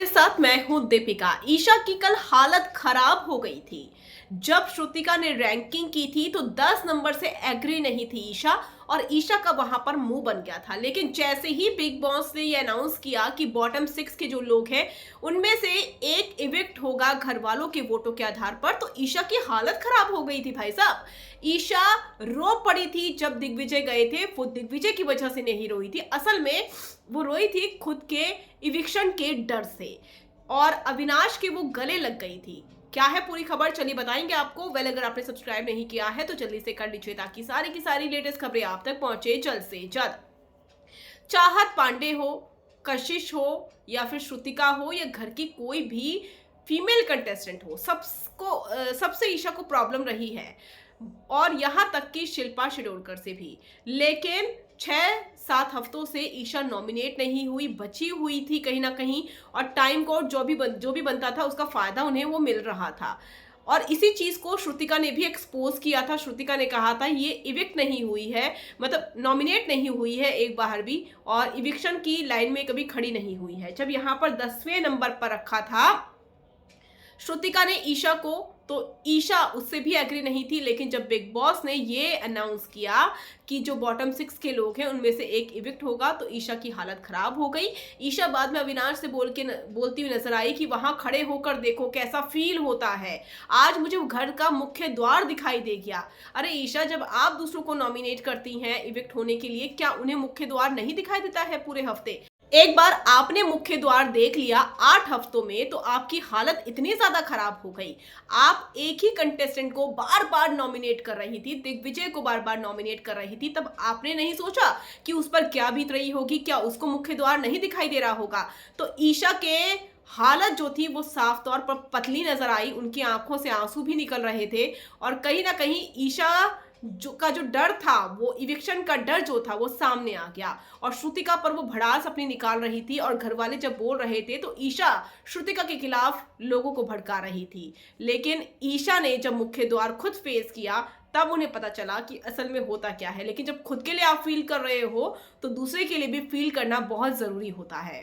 के साथ मैं हूं दीपिका। ईशा की कल हालत खराब हो गई थी। जब श्रुतिका ने रैंकिंग की थी तो 10 नंबर से एग्री नहीं थी ईशा, और ईशा का वहां पर मुंह बन गया था। लेकिन जैसे ही बिग बॉस ने ये अनाउंस किया कि बॉटम 6 के जो लोग हैं उनमें से एक इविक्ट होगा घर वालों के वोटों के आधार पर, तो ईशा की हालत खराब हो गई थी भाई साहब। ईशा रो पड़ी थी जब दिग्विजय गए थे। वो दिग्विजय की वजह से नहीं रोई थी, असल में वो रोई थी खुद के इविक्शन के डर से, और अविनाश के वो गले लग गई थी। क्या है पूरी खबर, चलिए बताएंगे आपको। वेल, अगर आपने सब्सक्राइब नहीं किया है तो जल्दी से कर लीजिए ताकि सारी की सारी लेटेस्ट खबरें आप तक पहुंचे जल्द से जल्द। चाहत पांडे हो, कशिश हो, या फिर श्रुतिका हो, या घर की कोई भी फीमेल कंटेस्टेंट हो, सबसे ईशा को प्रॉब्लम रही है, और यहां तक कि शिल्पा शिरोडकर से भी। लेकिन 6-7 हफ्तों से ईशा नॉमिनेट नहीं हुई, बची हुई थी कहीं ना कहीं, और टाइम कोड जो भी बनता था उसका फायदा उन्हें वो मिल रहा था। और इसी चीज को श्रुतिका ने भी एक्सपोज किया था। श्रुतिका ने कहा था ये इविक्ट नहीं हुई है, मतलब नॉमिनेट नहीं हुई है एक बार भी, और इविक्शन की लाइन में कभी खड़ी नहीं हुई है। जब यहां पर 10वें नंबर पर रखा था श्रुतिका ने ईशा को, तो ईशा उससे भी एग्री नहीं थी। लेकिन जब बिग बॉस ने ये अनाउंस किया कि जो बॉटम 6 के लोग हैं उनमें से एक इविक्ट होगा, तो ईशा की हालत खराब हो गई। ईशा बाद में अविनाश से बोलती हुई नजर आई कि वहां खड़े होकर देखो कैसा फील होता है, आज मुझे घर का मुख्य द्वार दिखाई दे गया। अरे ईशा, जब आप दूसरों को नॉमिनेट करती हैं इविक्ट होने के लिए, क्या उन्हें मुख्य द्वार नहीं दिखाई देता है पूरे हफ्ते? एक बार आपने मुख्य द्वार देख लिया 8 हफ्तों में, तो आपकी हालत इतनी ज्यादा खराब हो गई। आप एक ही कंटेस्टेंट को बार बार नॉमिनेट कर रही थी, दिग्विजय को बार बार नॉमिनेट कर रही थी, तब आपने नहीं सोचा कि उस पर क्या बीत रही होगी, क्या उसको मुख्य द्वार नहीं दिखाई दे रहा होगा? तो ईशा के हालत जो थी वो साफ तौर पर पतली नजर आई, उनकी आंखों से आंसू भी निकल रहे थे, और कहीं ना कहीं ईशा जो डर था, वो इविक्शन का डर जो था वो सामने आ गया, और श्रुतिका पर वो भड़ास अपनी निकाल रही थी। और घर वाले जब बोल रहे थे तो ईशा श्रुतिका के खिलाफ लोगों को भड़का रही थी। लेकिन ईशा ने जब मुख्य द्वार खुद फेस किया तब उन्हें पता चला कि असल में होता क्या है। लेकिन जब खुद के लिए आप फील कर रहे हो तो दूसरे के लिए भी फील करना बहुत जरूरी होता है।